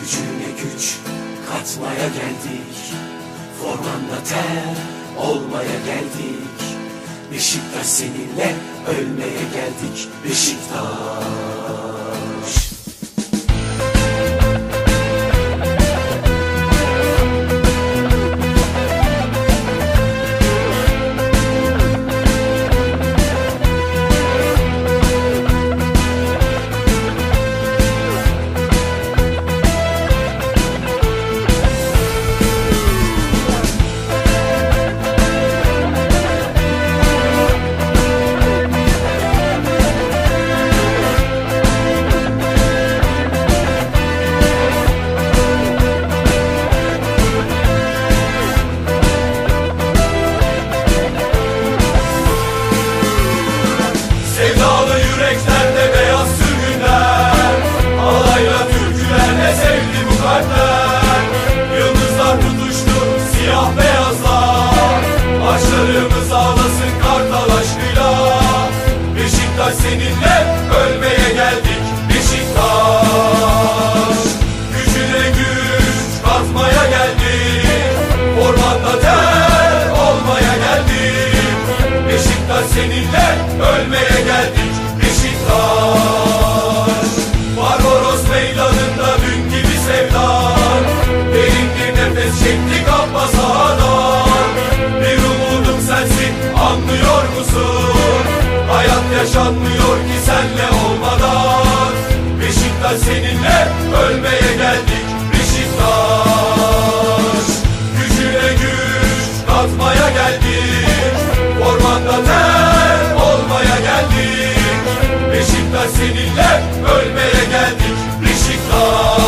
Gücüne güç katmaya geldik, formanda ter olmaya geldik. Beşiktaş seninle ölmeye geldik, Beşiktaş. Sevdalı yüreklerde beyaz sürgünler, alayla türkülerle sevdi bu kalpler. Yıldızlar tutuştu siyah beyazlar, başlarımız ağlasın kartal aşkıyla. Beşiktaş seninle ölmeye geldik, Beşiktaş. Gücüne güç katmaya geldik, ormanda ter olmaya geldik. Beşiktaş seninle ölmeye geldik, Beşiktaş. Barbaros meydanında dün gibi sevdan, derin bir nefes çektik abba sahadan. Bir umudum sensin, anlıyor musun? Hayat yaşanmıyor ki senle olmadan. Beşiktaş seninle ölmeye geldik, Beşiktaş. Gücüne güç katmaya geldik, ormanda ter olmaya geldik. Beşiktaş seninle ölmeye geldik, Beşiktaş.